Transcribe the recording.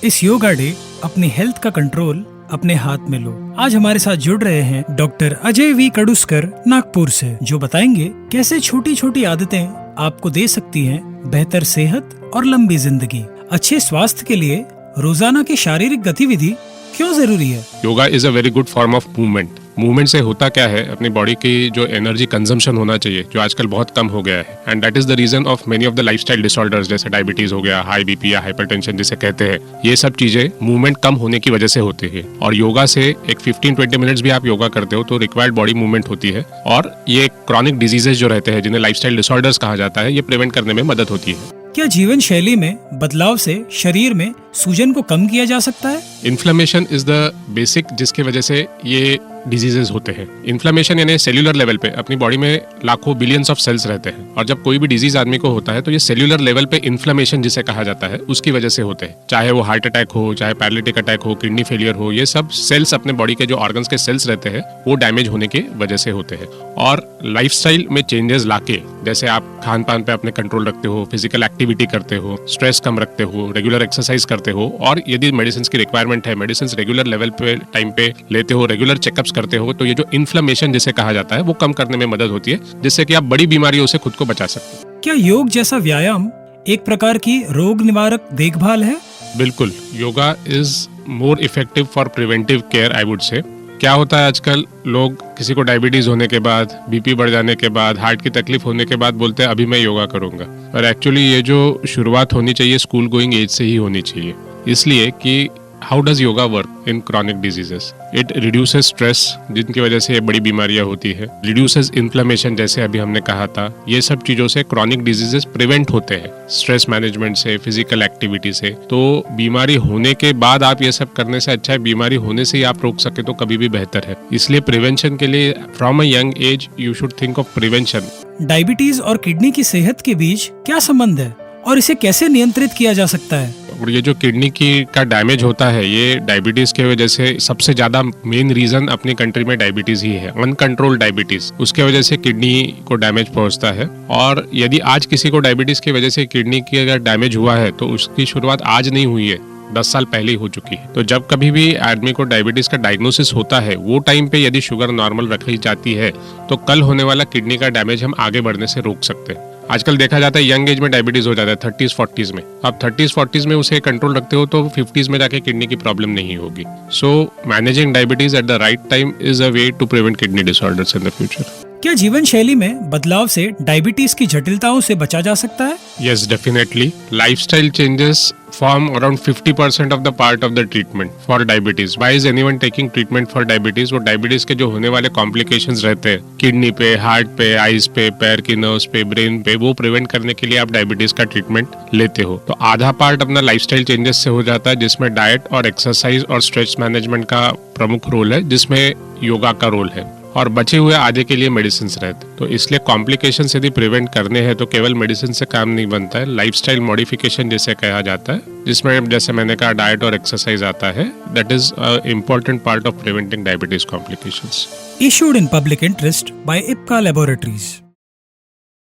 इस योगा डे अपनी हेल्थ का कंट्रोल अपने हाथ में लो। आज हमारे साथ जुड़ रहे हैं डॉक्टर अजय वी कडुस्कर नागपुर से, जो बताएंगे कैसे छोटी छोटी आदतें आपको दे सकती हैं बेहतर सेहत और लंबी जिंदगी। अच्छे स्वास्थ्य के लिए रोजाना की शारीरिक गतिविधि क्यों जरूरी है? Yoga is a very good form of movement. Movement से होता क्या है, अपनी बॉडी की जो एनर्जी कंजम्पशन होना चाहिए, जो आजकल बहुत कम हो गया है, and that is the reason of many of the lifestyle disorders, जैसे डायबिटीज हो गया, हाई बीपी या हाइपरटेंशन जिसे कहते हैं। ये सब चीजें मूवमेंट कम होने की वजह से होती है। और योगा से एक 15-20 मिनट्स भी आप योगा करते हो तो रिक्वायर्ड बॉडी मूवमेंट होती है, और ये क्रॉनिक डिजीजेस जो रहते हैं, जिन्हें लाइफस्टाइल डिसऑर्डर्स कहा जाता है, ये प्रिवेंट करने में मदद होती है। क्या जीवन शैली में बदलाव से शरीर में सूजन को कम किया जा सकता है? इन्फ्लेमेशन इज द बेसिक जिसकी वजह से ये डिजीजेस होते हैं। इन्फ्लेमेशन यानी सेल्यूलर लेवल पे अपनी बॉडी में लाखों बिलियंस ऑफ सेल्स रहते हैं, और जब कोई भी डिजीज आदमी को होता है तो ये सेल्यूलर लेवल पे इन्फ्लेमेशन जिसे कहा जाता है उसकी वजह से होते हैं। चाहे वो हार्ट अटैक हो, चाहे पैरालिटिक अटैक हो, किडनी फेलियर हो, ये सब सेल्स अपने बॉडी के जो ऑर्गन्स के सेल्स रहते हैं वो डैमेज होने की वजह से होते हैं। और लाइफस्टाइल में चेंजेस लाके, जैसे आप खान पान पे अपने कंट्रोल रखते हो, फिजिकल एक्टिविटी करते हो, स्ट्रेस कम रखते हो, रेगुलर एक्सरसाइज करते हो, और यदि मेडिसिन की रिक्वायरमेंट है, मेडिसिन रेगुलर लेवल पे टाइम पे लेते हो, रेगुलर चेकअप्स करते हो, तो ये जो इन्फ्लेमेशन जिसे कहा जाता है वो कम करने में मदद होती है, जिससे कि आप बड़ी बीमारियों से खुद को बचा सकते हैं। क्या योग जैसा व्यायाम एक प्रकार की रोग निवारक देखभाल है? बिल्कुल, yoga is more effective for preventive care, I would say. क्या होता है आजकल, लोग किसी को डायबिटीज होने के बाद, बीपी बढ़ जाने के बाद, हार्ट की तकलीफ होने के बाद बोलते हैं अभी मैं योगा करूंगा। और एक्चुअली ये जो शुरुआत होनी चाहिए स्कूल गोइंग एज से ही होनी चाहिए, इसलिए कि how does yoga work in chronic diseases? It reduces stress, जिनकी वजह से ये बड़ी बीमारियां होती है, रिड्यूसेस इन्फ्लेमेशन, जैसे अभी हमने कहा था। ये सब चीजों से क्रॉनिक डिजीजेस प्रिवेंट होते हैं, स्ट्रेस मैनेजमेंट से, फिजिकल एक्टिविटी से। तो बीमारी होने के बाद आप ये सब करने से अच्छा है बीमारी होने से ही आप रोक सके तो कभी भी बेहतर है। इसलिए प्रिवेंशन के लिए from a young age you should think of prevention. Diabetes और किडनी की सेहत के बीच क्या संबंध है और इसे कैसे नियंत्रित किया जा सकता है? और ये जो किडनी का डैमेज होता है, ये डायबिटीज के वजह से सबसे ज्यादा मेन रीजन अपनी कंट्री में डायबिटीज ही है, अनकंट्रोल्ड डायबिटीज। उसके वजह से किडनी को डैमेज पहुंचता है। और यदि आज किसी को डायबिटीज की वजह से किडनी की अगर डैमेज हुआ है तो उसकी शुरुआत आज नहीं हुई है, 10 साल पहले ही हो चुकी है। तो जब कभी भी आदमी को डायबिटीज का डायग्नोसिस होता है, वो टाइम पे यदि शुगर नॉर्मल रखी जाती है तो कल होने वाला किडनी का डैमेज हम आगे बढ़ने से रोक सकते हैं। आजकल देखा जाता है यंग एज में डायबिटीज हो जाता है, 30s-40s में। आप 30s-40s में उसे कंट्रोल रखते हो तो 50s में जाके किडनी की प्रॉब्लम नहीं होगी। So managing diabetes at the right time is a way to prevent kidney disorders in the future. क्या जीवन शैली में बदलाव से डायबिटीज की जटिलताओं से बचा जा सकता है? Yes, definitely. Lifestyle changes form around 50% of the part of the treatment for diabetes. Why is anyone taking treatment for diabetes? वो डायबिटीज के जो होने वाले कॉम्प्लिकेशंस रहते हैं, किडनी पे, हार्ट पे, आईज पे, पैर की नर्व्स पे, ब्रेन पे, वो प्रिवेंट करने के लिए आप डायबिटीज का ट्रीटमेंट लेते हो। तो आधा पार्ट अपना लाइफस्टाइल चेंजेस से हो जाता है, जिसमें डाइट और एक्सरसाइज और स्ट्रेस मैनेजमेंट का प्रमुख रोल है, जिसमें योगा का रोल है, और बचे हुए आधे के लिए मेडिसिन रहते। तो इसलिए कॉम्प्लिकेशंस यदि प्रिवेंट करने हैं तो केवल मेडिसिन से काम नहीं बनता है, लाइफस्टाइल मॉडिफिकेशन जिसे कहा जाता है, जिसमें जैसे मैंने कहा डाइट और एक्सरसाइज आता है, that is a important part of preventing diabetes complications. Issued in public interest by IPCA Laboratories.